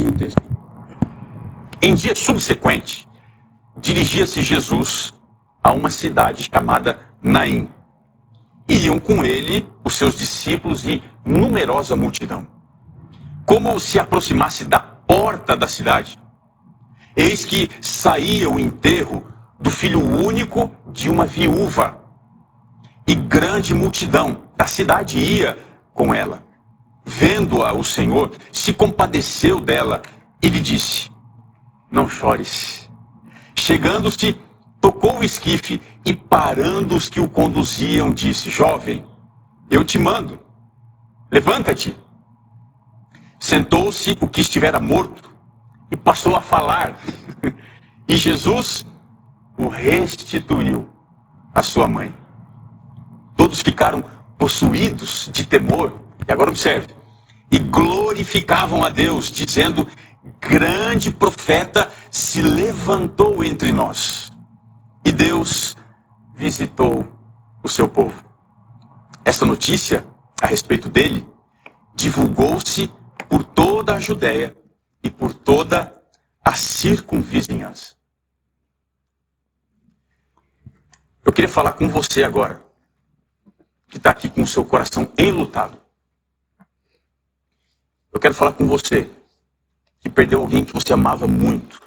assim o texto. Em dia subsequente, dirigia-se Jesus a uma cidade chamada Naim. E iam com ele os seus discípulos e numerosa multidão. Como se aproximasse da porta da cidade, eis que saía o enterro do filho único de uma viúva. E grande multidão da cidade ia com ela. Vendo-a, o Senhor se compadeceu dela e lhe disse: não chores. Chegando-se, tocou o esquife e, parando os que o conduziam, disse: jovem, eu te mando, levanta-te. Sentou-se o que estivera morto e passou a falar. E Jesus o restituiu à sua mãe. Todos ficaram possuídos de temor. E agora observe. E glorificavam a Deus, dizendo: grande profeta se levantou entre nós. E Deus visitou o seu povo. Esta notícia a respeito dele divulgou-se por toda a Judéia e por toda a circunvizinhança. Eu queria falar com você agora, que está aqui com o seu coração enlutado. Eu quero falar com você que perdeu alguém que você amava muito.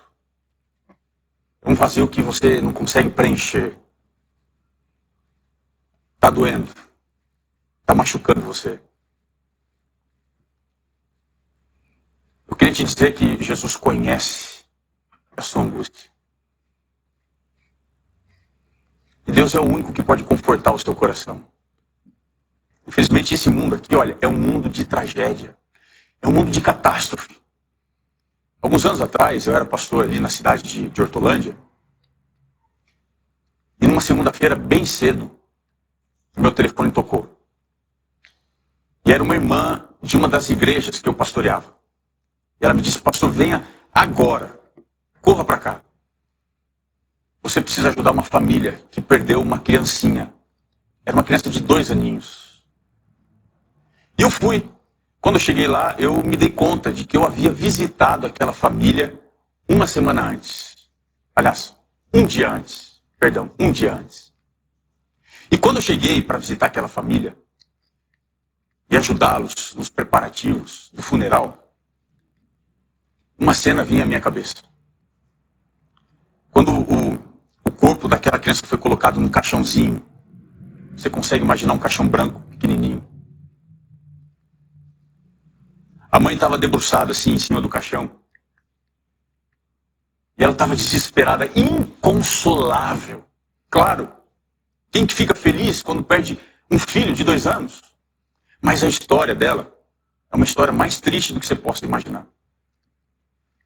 Um vazio que você não consegue preencher. Está doendo. Está machucando você. Eu queria te dizer que Jesus conhece a sua angústia. E Deus é o único que pode confortar o seu coração. Infelizmente, esse mundo aqui, olha, é um mundo de tragédia. É um mundo de catástrofe. Alguns anos atrás, eu era pastor ali na cidade de Hortolândia. E numa segunda-feira, bem cedo, o meu telefone tocou. E era uma irmã de uma das igrejas que eu pastoreava. E ela me disse: pastor, venha agora. Corra para cá. Você precisa ajudar uma família que perdeu uma criancinha. Era uma criança de 2 aninhos. E eu fui. Quando eu cheguei lá, eu me dei conta de que eu havia visitado aquela família uma semana antes. Aliás, um dia antes. Perdão, um dia antes. E quando eu cheguei para visitar aquela família e ajudá-los nos preparativos do funeral, uma cena vinha à minha cabeça. Quando o corpo daquela criança foi colocado num caixãozinho, você consegue imaginar um caixão branco, pequenininho. A mãe estava debruçada assim em cima do caixão. E ela estava desesperada, inconsolável. Claro, quem que fica feliz quando perde um filho de 2 anos? Mas a história dela é uma história mais triste do que você possa imaginar.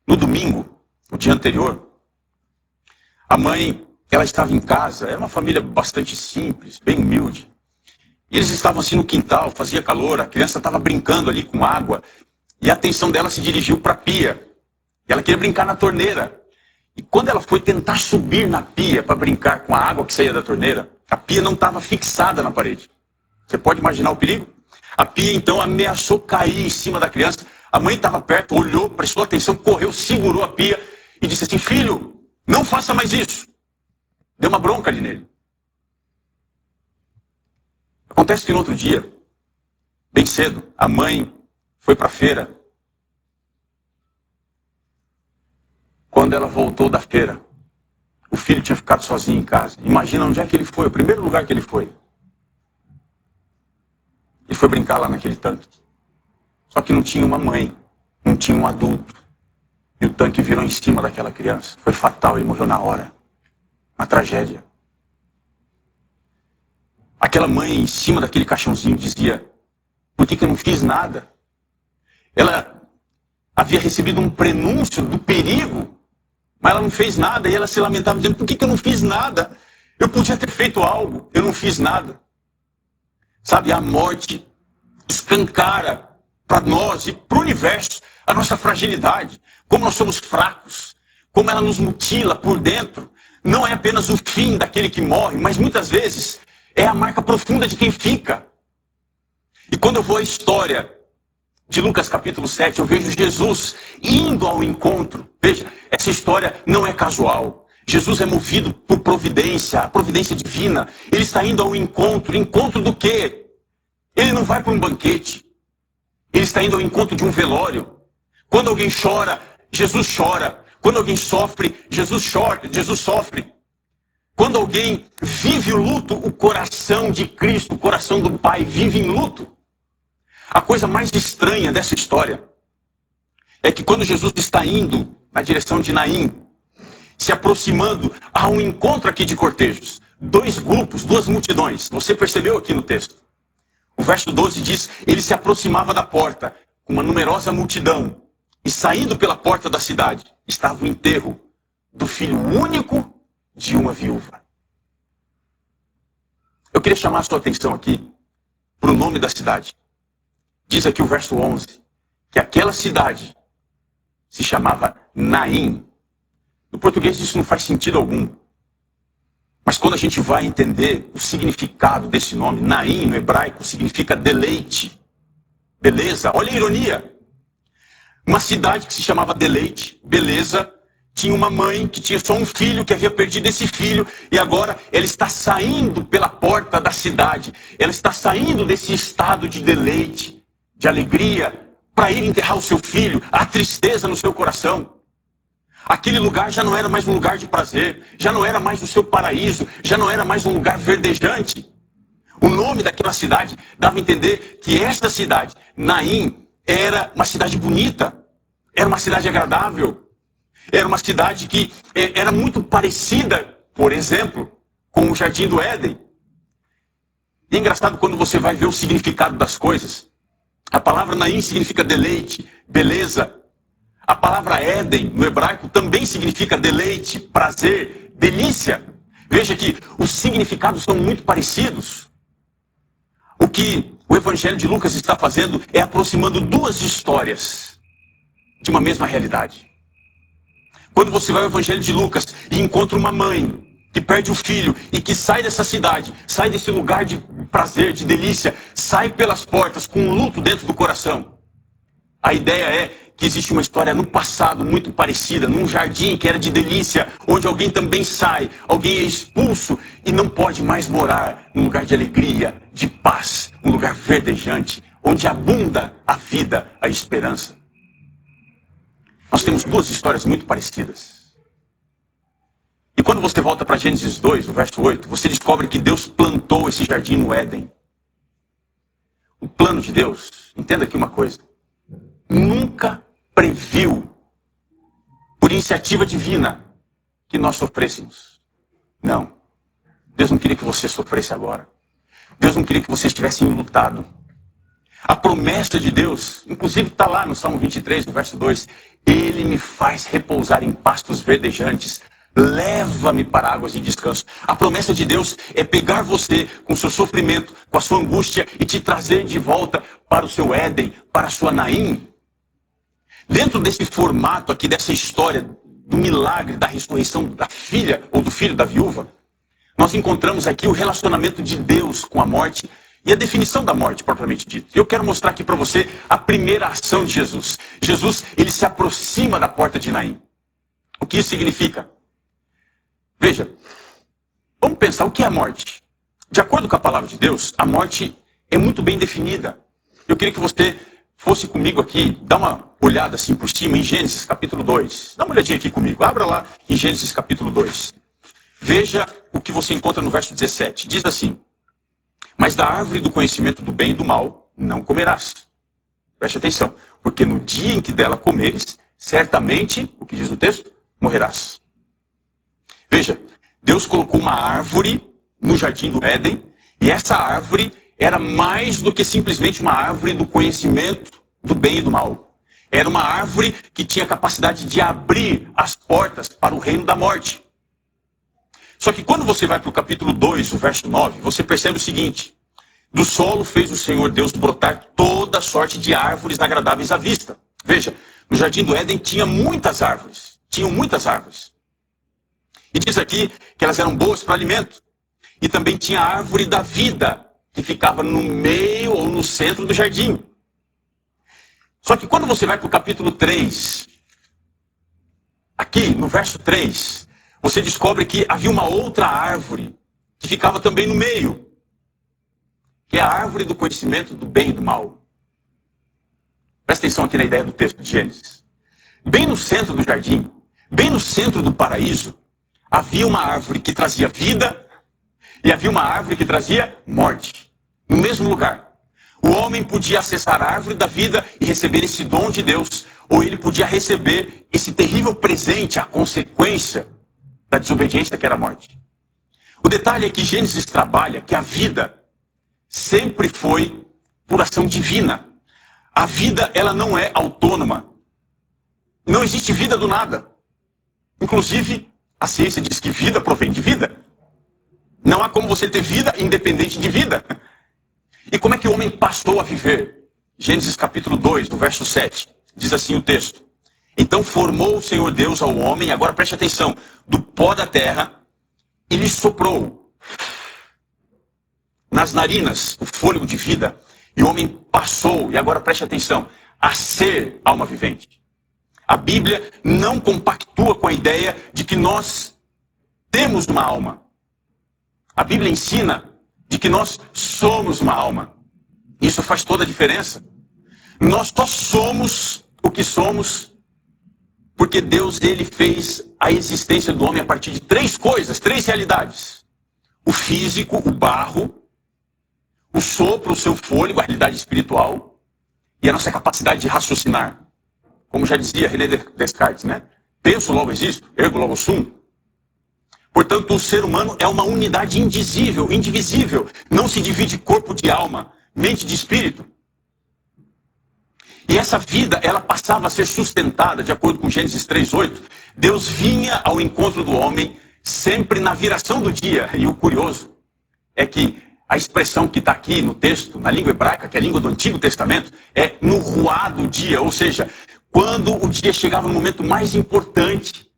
No domingo, o dia anterior, a mãe, ela estava em casa, era uma família bastante simples, bem humilde. E eles estavam assim no quintal, fazia calor, a criança estava brincando ali com água. E a atenção dela se dirigiu para a pia. E ela queria brincar na torneira. E quando ela foi tentar subir na pia para brincar com a água que saía da torneira, a pia não estava fixada na parede. Você pode imaginar o perigo? A pia então ameaçou cair em cima da criança. A mãe estava perto, olhou, prestou atenção, correu, segurou a pia e disse assim: filho, não faça mais isso. Deu uma bronca ali nele. Acontece que no outro dia, bem cedo, a mãe foi para a feira. Quando ela voltou da feira, o filho tinha ficado sozinho em casa. Imagina onde é que ele foi, o primeiro lugar que ele foi. Ele foi brincar lá naquele tanque. Só que não tinha uma mãe, não tinha um adulto. E o tanque virou em cima daquela criança. Foi fatal, ele morreu na hora. Uma tragédia. Aquela mãe em cima daquele caixãozinho dizia: por que eu não fiz nada? Ela havia recebido um prenúncio do perigo, mas ela não fez nada. E ela se lamentava dizendo: por que eu não fiz nada? Eu podia ter feito algo, eu não fiz nada. Sabe, a morte escancara para nós e para o universo a nossa fragilidade, como nós somos fracos, como ela nos mutila por dentro. Não é apenas o fim daquele que morre, mas muitas vezes é a marca profunda de quem fica. E quando eu vou à história de Lucas capítulo 7, eu vejo Jesus indo ao encontro. Veja, essa história não é casual. Jesus é movido por providência, a providência divina. Ele está indo ao encontro. Encontro do quê? Ele não vai para um banquete. Ele está indo ao encontro de um velório. Quando alguém chora, Jesus chora. Quando alguém sofre, Jesus chora, Jesus sofre. Quando alguém vive o luto, o coração de Cristo, o coração do Pai vive em luto. A coisa mais estranha dessa história é que quando Jesus está indo na direção de Naim, se aproximando, há um encontro aqui de cortejos. Dois grupos, duas multidões. Você percebeu aqui no texto? O verso 12 diz, ele se aproximava da porta, com uma numerosa multidão. E saindo pela porta da cidade, estava o enterro do filho único de uma viúva. Eu queria chamar a sua atenção aqui para o nome da cidade. Diz aqui o verso 11, que aquela cidade se chamava Naim. No português isso não faz sentido algum. Mas quando a gente vai entender o significado desse nome, Naim no hebraico significa deleite, beleza. Olha a ironia. Uma cidade que se chamava Deleite, beleza, tinha uma mãe que tinha só um filho, que havia perdido esse filho, e agora ela está saindo pela porta da cidade. Ela está saindo desse estado de deleite, de alegria, para ir enterrar o seu filho, a tristeza no seu coração. Aquele lugar já não era mais um lugar de prazer, já não era mais o seu paraíso, já não era mais um lugar verdejante. O nome daquela cidade dava a entender que esta cidade, Naim, era uma cidade bonita, era uma cidade agradável, era uma cidade que era muito parecida, por exemplo, com o Jardim do Éden. E é engraçado quando você vai ver o significado das coisas. A palavra Naim significa deleite, beleza. A palavra Éden, no hebraico, também significa deleite, prazer, delícia. Veja que os significados são muito parecidos. O que o Evangelho de Lucas está fazendo é aproximando duas histórias de uma mesma realidade. Quando você vai ao Evangelho de Lucas e encontra uma mãe que perde o filho e que sai dessa cidade, sai desse lugar de prazer, de delícia, sai pelas portas com um luto dentro do coração. A ideia é que existe uma história no passado muito parecida, num jardim que era de delícia, onde alguém também sai, alguém é expulso e não pode mais morar num lugar de alegria, de paz, um lugar verdejante, onde abunda a vida, a esperança. Nós temos duas histórias muito parecidas. E quando você volta para Gênesis 2, o verso 8, você descobre que Deus plantou esse jardim no Éden. O plano de Deus, entenda aqui uma coisa, nunca previu, por iniciativa divina, que nós sofrêssemos. Não. Deus não queria que você sofresse agora. Deus não queria que você estivesse enlutado. A promessa de Deus, inclusive está lá no Salmo 23, no verso 2, Ele me faz repousar em pastos verdejantes, leva-me para águas de descanso. A promessa de Deus é pegar você com o seu sofrimento, com a sua angústia e te trazer de volta para o seu Éden, para a sua Naim. Dentro desse formato aqui, dessa história do milagre da ressurreição da filha ou do filho da viúva, nós encontramos aqui o relacionamento de Deus com a morte e a definição da morte, propriamente dita. Eu quero mostrar aqui para você a primeira ação de Jesus. Jesus, ele se aproxima da porta de Naim. O que isso significa? Veja, vamos pensar o que é a morte. De acordo com a palavra de Deus, a morte é muito bem definida. Eu queria que você fosse comigo aqui, dá uma olhada assim por cima em Gênesis capítulo 2. Dá uma olhadinha aqui comigo, abra lá em Gênesis capítulo 2. Veja o que você encontra no verso 17. Diz assim, mas da árvore do conhecimento do bem e do mal não comerás. Preste atenção, porque no dia em que dela comeres, certamente, o que diz o texto, morrerás. Veja, Deus colocou uma árvore no jardim do Éden, e essa árvore era mais do que simplesmente uma árvore do conhecimento do bem e do mal. Era uma árvore que tinha capacidade de abrir as portas para o reino da morte. Só que quando você vai para o capítulo 2, o verso 9, você percebe o seguinte, do solo fez o Senhor Deus brotar toda sorte de árvores agradáveis à vista. Veja, no jardim do Éden tinham muitas árvores. E diz aqui que elas eram boas para alimento. E também tinha a árvore da vida, que ficava no meio ou no centro do jardim. Só que quando você vai para o capítulo 3, aqui no verso 3, você descobre que havia uma outra árvore que ficava também no meio, que é a árvore do conhecimento do bem e do mal. Presta atenção aqui na ideia do texto de Gênesis. Bem no centro do jardim, bem no centro do paraíso, havia uma árvore que trazia vida e havia uma árvore que trazia morte. No mesmo lugar. O homem podia acessar a árvore da vida e receber esse dom de Deus, ou ele podia receber esse terrível presente, a consequência da desobediência que era a morte. O detalhe é que Gênesis trabalha que a vida sempre foi por ação divina. A vida, ela não é autônoma. Não existe vida do nada. Inclusive, a ciência diz que vida provém de vida. Não há como você ter vida independente de vida. E como é que o homem passou a viver? Gênesis capítulo 2, do verso 7. Diz assim o texto. Então formou o Senhor Deus ao homem, agora preste atenção, do pó da terra, e lhe soprou nas narinas o fôlego de vida, e o homem passou, e agora preste atenção, a ser alma vivente. A Bíblia não compactua com a ideia de que nós temos uma alma. A Bíblia ensina de que nós somos uma alma. Isso faz toda a diferença. Nós só somos o que somos porque Deus, ele fez a existência do homem a partir de três coisas, três realidades. O físico, o barro, o sopro, o seu fôlego, a realidade espiritual e a nossa capacidade de raciocinar. Como já dizia René Descartes, né? Penso, logo existo, ergo, logo sum. Portanto, o ser humano é uma unidade indizível, indivisível. Não se divide corpo de alma, mente de espírito. E essa vida, ela passava a ser sustentada, de acordo com Gênesis 3:8. Deus vinha ao encontro do homem sempre na viração do dia. E o curioso é que a expressão que está aqui no texto, na língua hebraica, que é a língua do Antigo Testamento, é no ruá do dia. Ou seja, quando o dia chegava no momento mais importante,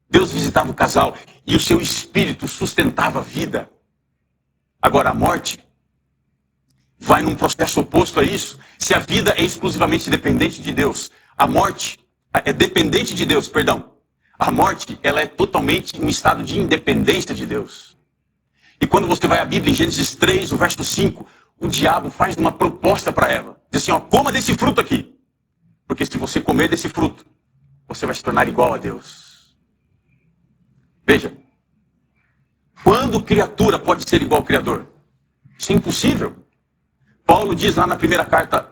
Deus visitava o casal e o seu espírito sustentava a vida. Agora, a morte vai num processo oposto a isso. Se a vida é exclusivamente dependente de Deus, a morte é dependente de Deus, perdão. A morte, ela é totalmente um estado de independência de Deus. E quando você vai à Bíblia, em Gênesis 3, o verso 5, o diabo faz uma proposta para Eva. Diz assim, ó, coma desse fruto aqui. Porque se você comer desse fruto, você vai se tornar igual a Deus. Veja, quando criatura pode ser igual ao Criador? Isso é impossível. Paulo diz lá na primeira carta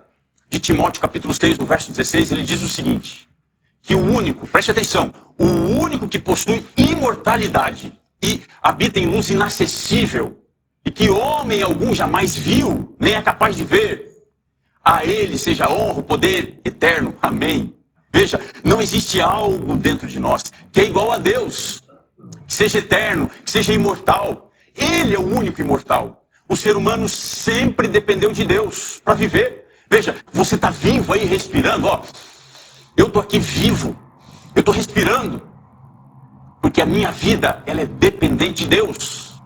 de Timóteo, capítulo 6, no verso 16, ele diz o seguinte, que o único, preste atenção, o único que possui imortalidade e habita em luz inacessível, e que homem algum jamais viu, nem é capaz de ver, a ele seja honra, o poder eterno. Amém. Veja, não existe algo dentro de nós que é igual a Deus, que seja eterno, que seja imortal. Ele é o único imortal. O ser humano sempre dependeu de Deus para viver. Veja, você está vivo aí respirando, ó. Eu estou aqui vivo, eu estou respirando, porque a minha vida, ela é dependente de Deus.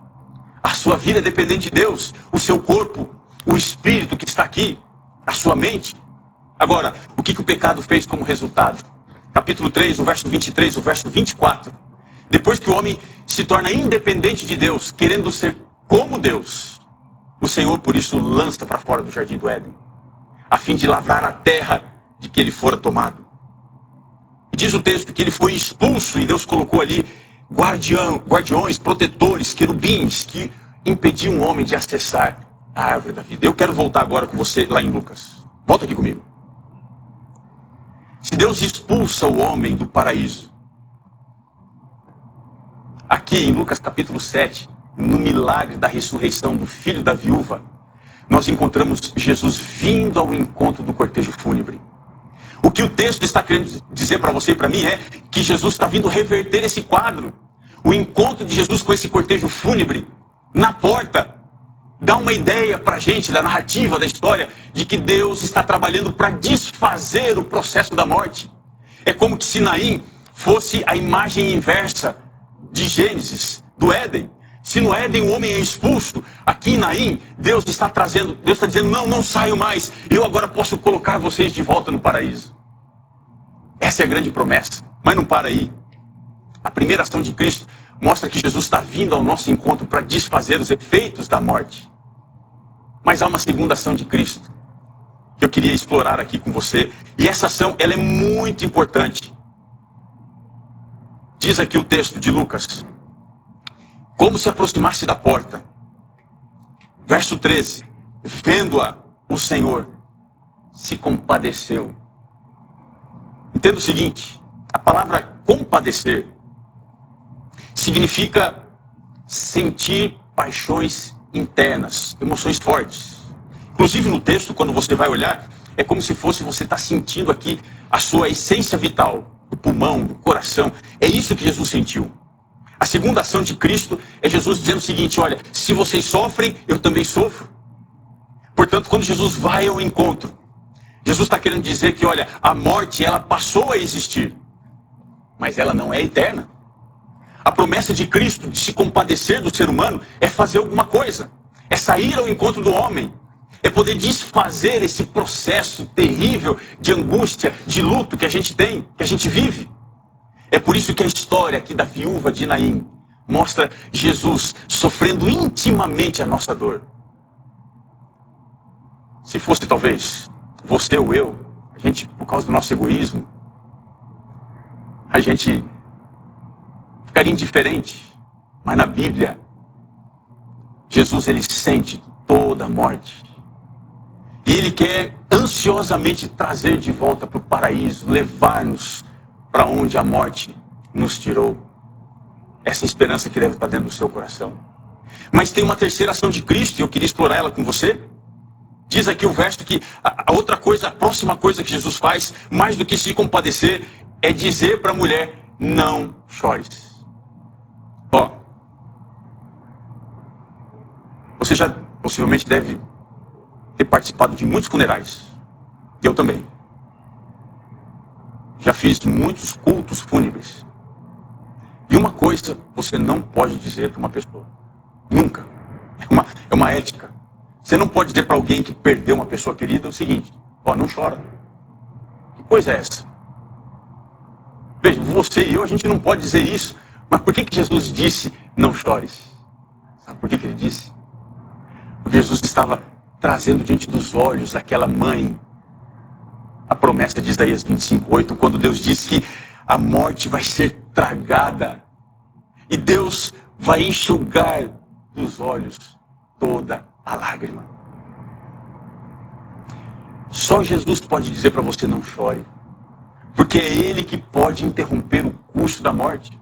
A sua vida é dependente de Deus. O seu corpo, o espírito que está aqui, a sua mente. Agora, o que o pecado fez como resultado? Capítulo 3, o verso 23, o verso 24. Depois que o homem se torna independente de Deus, querendo ser como Deus, o Senhor, por isso, lança para fora do jardim do Éden, a fim de lavrar a terra de que ele fora tomado. E diz o texto que ele foi expulso e Deus colocou ali guardiões, protetores, querubins, que impediam o homem de acessar a árvore da vida. Eu quero voltar agora com você lá em Lucas. Volta aqui comigo. Se Deus expulsa o homem do paraíso, aqui em Lucas capítulo 7, no milagre da ressurreição do filho da viúva, nós encontramos Jesus vindo ao encontro do cortejo fúnebre. O que o texto está querendo dizer para você e para mim é que Jesus está vindo reverter esse quadro. O encontro de Jesus com esse cortejo fúnebre na porta dá uma ideia para a gente da narrativa, da história, de que Deus está trabalhando para desfazer o processo da morte. É como que Sinaim fosse a imagem inversa de Gênesis, do Éden. Se no Éden o homem é expulso, aqui em Naim, Deus está dizendo, não saio mais. Eu agora posso colocar vocês de volta no paraíso. Essa é a grande promessa. Mas não para aí. A primeira ação de Cristo mostra que Jesus está vindo ao nosso encontro para desfazer os efeitos da morte. Mas há uma segunda ação de Cristo que eu queria explorar aqui com você. E essa ação, ela é muito importante. Diz aqui o texto de Lucas. Como se aproximasse da porta. Verso 13. Vendo-a, o Senhor se compadeceu. Entenda o seguinte. A palavra compadecer significa sentir paixões internas, emoções fortes. Inclusive no texto, quando você vai olhar, é como se fosse você estar sentindo aqui a sua essência vital, do pulmão, do coração. É isso que Jesus sentiu. A segunda ação de Cristo é Jesus dizendo o seguinte, olha, se vocês sofrem, eu também sofro. Portanto, quando Jesus vai ao encontro, Jesus está querendo dizer que, olha, a morte, ela passou a existir, mas ela não é eterna. A promessa de Cristo de se compadecer do ser humano é fazer alguma coisa, é sair ao encontro do homem, é poder desfazer esse processo terrível de angústia, de luto que a gente tem, que a gente vive. É por isso que a história aqui da viúva de Naim mostra Jesus sofrendo intimamente a nossa dor. Se fosse talvez você ou eu, a gente, por causa do nosso egoísmo, a gente ficaria indiferente. Mas na Bíblia, Jesus, ele sente toda a morte. E ele quer ansiosamente trazer de volta para o paraíso, levar-nos para onde a morte nos tirou. Essa esperança que deve estar dentro do seu coração. Mas tem uma terceira ação de Cristo, e eu queria explorar ela com você. Diz aqui o verso que a outra coisa, a próxima coisa que Jesus faz, mais do que se compadecer, é dizer para a mulher, não chores. Ó, você já possivelmente deve ter participado de muitos funerais. Eu também. Já fiz muitos cultos fúnebres. E uma coisa você não pode dizer para uma pessoa. Nunca. É uma ética. Você não pode dizer para alguém que perdeu uma pessoa querida o seguinte. Ó, não chora. Que coisa é essa? Veja, você e eu, a gente não pode dizer isso. Mas por que Jesus disse, não chores? Sabe por que ele disse? Porque Jesus estava trazendo diante dos olhos daquela mãe a promessa de Isaías 25:8, quando Deus disse que a morte vai ser tragada e Deus vai enxugar dos olhos toda a lágrima. Só Jesus pode dizer para você não chore, porque é Ele que pode interromper o curso da morte.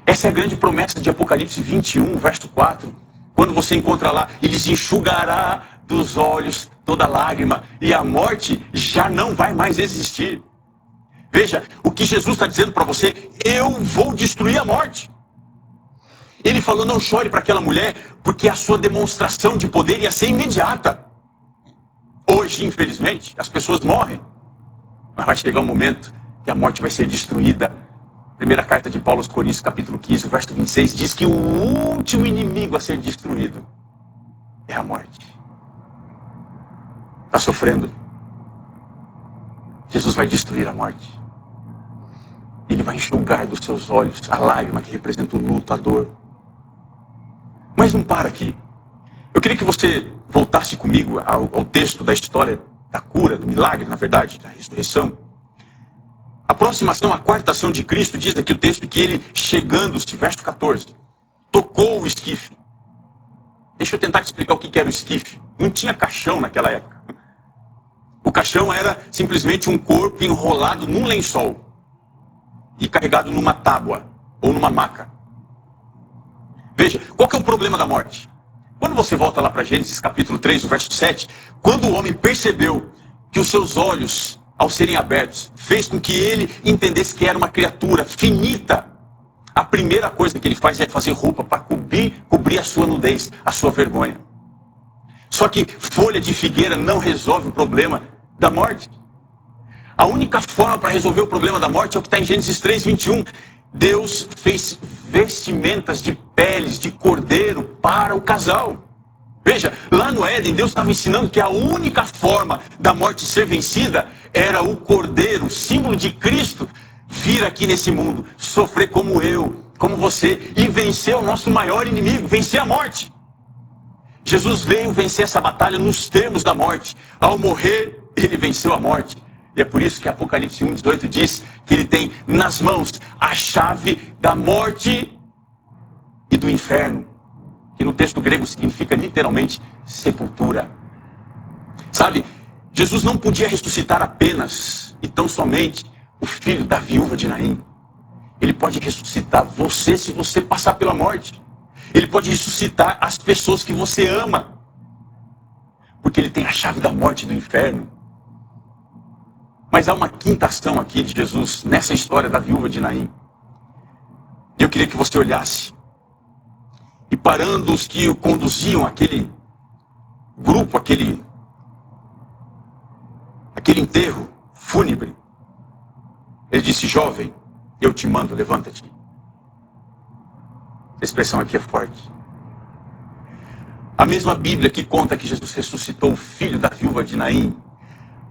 Essa é a grande promessa de Apocalipse 21, verso 4, quando você encontra lá, Ele lhes enxugará dos olhos toda lágrima, e a morte já não vai mais existir. Veja, o que Jesus está dizendo para você, eu vou destruir a morte. Ele falou, não chore para aquela mulher, porque a sua demonstração de poder ia ser imediata. Hoje, infelizmente, as pessoas morrem. Mas vai chegar um momento que a morte vai ser destruída. Primeira carta de Paulo aos Coríntios, capítulo 15, verso 26, diz que o último inimigo a ser destruído é a morte. Está sofrendo. Jesus vai destruir a morte. Ele vai enxugar dos seus olhos a lágrima que representa o luto, a dor. Mas não para aqui. Eu queria que você voltasse comigo ao texto da história da cura, do milagre, na verdade, da ressurreição. A próxima ação, a quarta ação de Cristo, diz aqui o texto que ele, chegando-se, verso 14, tocou o esquife. Deixa eu tentar te explicar o que era o esquife. Não tinha caixão naquela época. O caixão era simplesmente um corpo enrolado num lençol e carregado numa tábua ou numa maca. Veja, qual que é o problema da morte? Quando você volta lá para Gênesis capítulo 3, verso 7, quando o homem percebeu que os seus olhos, ao serem abertos, fez com que ele entendesse que era uma criatura finita, a primeira coisa que ele faz é fazer roupa para cobrir a sua nudez, a sua vergonha. Só que folha de figueira não resolve o problema da morte. A única forma para resolver o problema da morte é o que está em Gênesis 3, 21. Deus fez vestimentas de peles de cordeiro para o casal. Veja, lá no Éden, Deus estava ensinando que a única forma da morte ser vencida era o cordeiro, símbolo de Cristo, vir aqui nesse mundo, sofrer como eu, como você, e vencer o nosso maior inimigo, vencer a morte. Jesus veio vencer essa batalha nos termos da morte. Ao morrer, ele venceu a morte. E é por isso que Apocalipse 1:18 diz que ele tem nas mãos a chave da morte e do inferno, que no texto grego significa literalmente sepultura. Sabe, Jesus não podia ressuscitar apenas e tão somente o filho da viúva de Naim. Ele pode ressuscitar você se você passar pela morte. Ele pode ressuscitar as pessoas que você ama, porque ele tem a chave da morte e do inferno. Mas há uma quinta ação aqui de Jesus nessa história da viúva de Naim. E eu queria que você olhasse. E parando os que o conduziam, aquele grupo, aquele enterro fúnebre, ele disse: jovem, eu te mando, levanta-te. A expressão aqui é forte. A mesma Bíblia que conta que Jesus ressuscitou o filho da viúva de Naim,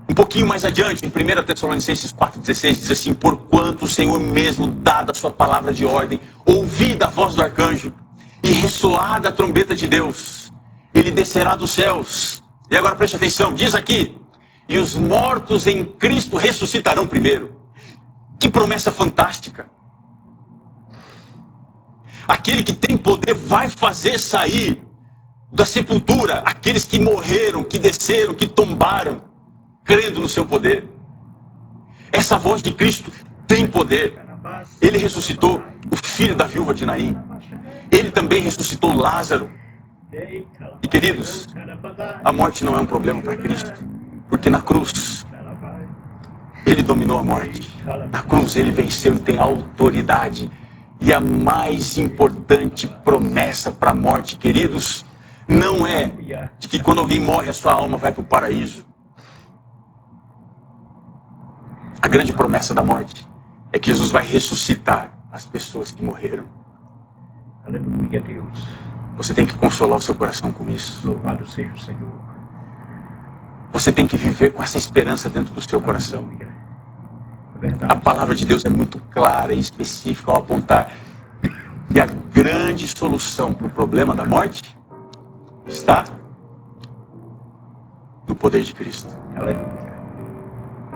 um pouquinho mais adiante, em 1 Tessalonicenses 4,16, diz assim: porquanto o Senhor mesmo, dada a sua palavra de ordem, ouvida a voz do arcanjo, e ressoada a trombeta de Deus, ele descerá dos céus. E agora preste atenção, diz aqui: e os mortos em Cristo ressuscitarão primeiro. Que promessa fantástica! Aquele que tem poder vai fazer sair da sepultura aqueles que morreram, que desceram, que tombaram, crendo no seu poder. Essa voz de Cristo tem poder. Ele ressuscitou o filho da viúva de Naim. Ele também ressuscitou Lázaro. E queridos, a morte não é um problema para Cristo, porque na cruz ele dominou a morte. Na cruz ele venceu e tem autoridade. E a mais importante promessa para a morte, queridos, não é de que quando alguém morre a sua alma vai para o paraíso. A grande promessa da morte é que Jesus vai ressuscitar as pessoas que morreram. Aleluia, Deus. Você tem que consolar o seu coração com isso. Louvado seja o Senhor. Você tem que viver com essa esperança dentro do seu coração. Verdade. A palavra de Deus é muito clara e específica ao apontar que a grande solução para o problema da morte está no poder de Cristo. Aleluia.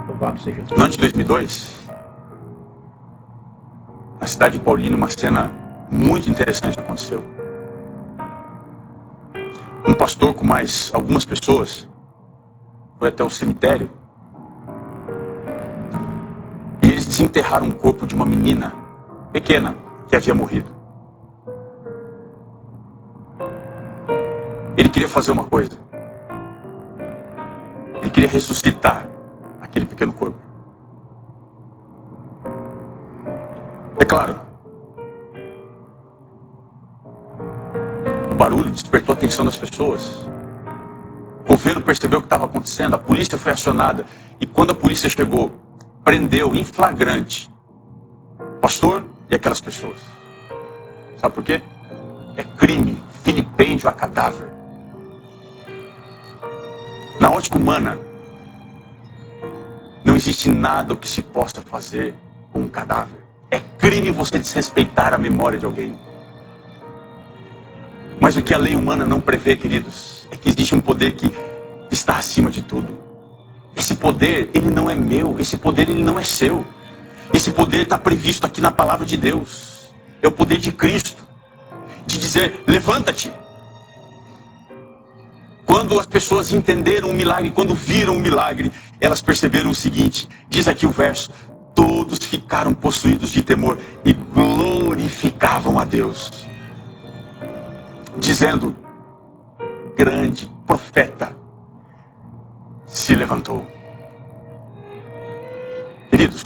Louvado seja o Senhor. No ano de 2002, na cidade de Paulínia, uma cena muito interessante aconteceu. Um pastor com mais algumas pessoas foi até o cemitério e eles desenterraram um corpo de uma menina pequena que havia morrido. Ele queria fazer uma coisa. Ele queria ressuscitar aquele pequeno corpo. É claro, o barulho despertou a atenção das pessoas. O governo percebeu o que estava acontecendo, a polícia foi acionada. E quando a polícia chegou, prendeu em flagrante o pastor e aquelas pessoas. Sabe por quê? É crime, vilipêndio a cadáver. Na ótica humana, não existe nada o que se possa fazer com um cadáver. É crime você desrespeitar a memória de alguém. Mas o que a lei humana não prevê, queridos, é que existe um poder que está acima de tudo. Esse poder, ele não é meu. Esse poder, ele não é seu. Esse poder está previsto aqui na palavra de Deus. É o poder de Cristo. De dizer, levanta-te. Quando as pessoas entenderam o milagre, quando viram o milagre, elas perceberam o seguinte, diz aqui o verso: todos ficaram possuídos de temor e glorificavam a Deus, dizendo, grande profeta se levantou. Queridos,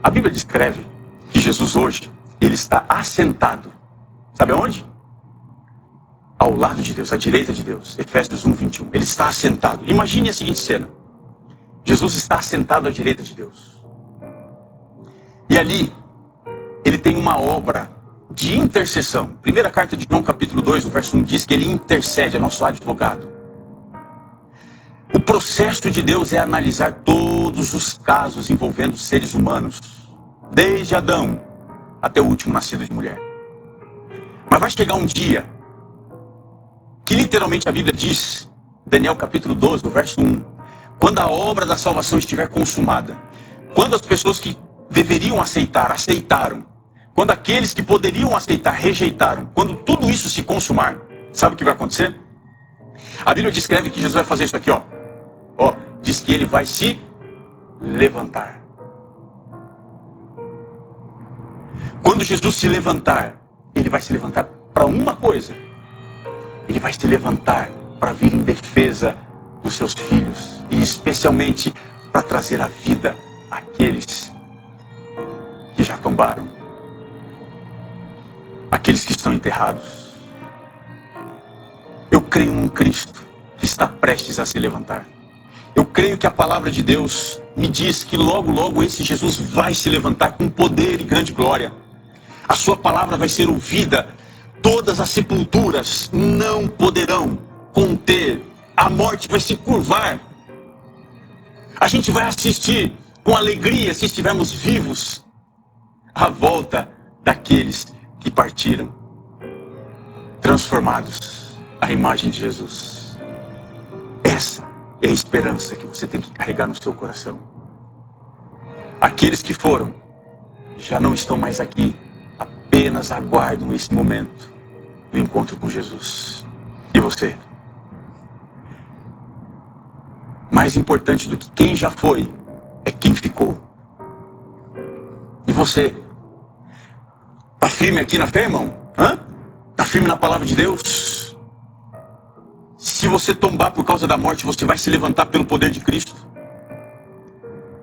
a Bíblia descreve que Jesus hoje, ele está assentado, sabe aonde? Ao lado de Deus, à direita de Deus. Efésios 1:21. Ele está assentado. Imagine a seguinte cena. Jesus está assentado à direita de Deus. E ali, ele tem uma obra de intercessão. Primeira carta de João, capítulo 2, o verso 1 diz que ele intercede, é nosso advogado. O processo de Deus é analisar todos os casos envolvendo seres humanos, desde Adão até o último nascido de mulher. Mas vai chegar um dia que literalmente a Bíblia diz, Daniel capítulo 12, o verso 1, quando a obra da salvação estiver consumada, quando as pessoas que deveriam aceitar, aceitaram, quando aqueles que poderiam aceitar, rejeitaram, quando tudo isso se consumar, sabe o que vai acontecer? A Bíblia descreve que Jesus vai fazer isso aqui, ó. Diz que ele vai se levantar. Quando Jesus se levantar, ele vai se levantar para uma coisa. Ele vai se levantar para vir em defesa dos seus filhos. E especialmente para trazer a vida àqueles que já tombaram. Aqueles que estão enterrados. Eu creio num Cristo que está prestes a se levantar. Eu creio que a palavra de Deus me diz que logo, logo esse Jesus vai se levantar com poder e grande glória. A sua palavra vai ser ouvida. Todas as sepulturas não poderão conter. A morte vai se curvar. A gente vai assistir com alegria, se estivermos vivos, a volta daqueles que partiram, transformados à imagem de Jesus. Essa é a esperança que você tem que carregar no seu coração. Aqueles que foram, já não estão mais aqui, apenas aguardam esse momento do encontro com Jesus. E você? Mais importante do que quem já foi, é quem ficou. E você? Tá firme aqui na fé, irmão? Tá firme na palavra de Deus? Se você tombar por causa da morte, você vai se levantar pelo poder de Cristo.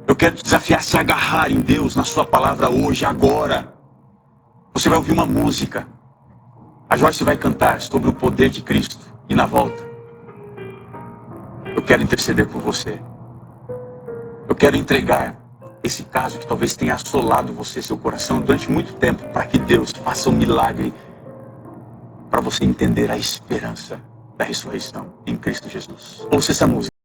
Eu quero te desafiar a se agarrar em Deus, na sua palavra hoje, agora. Você vai ouvir uma música. A Joyce vai cantar sobre o poder de Cristo. E na volta, eu quero interceder por você. Eu quero entregar esse caso que talvez tenha assolado você, seu coração, durante muito tempo, para que Deus faça um milagre, para você entender a esperança da ressurreição em Cristo Jesus. Ouça essa música.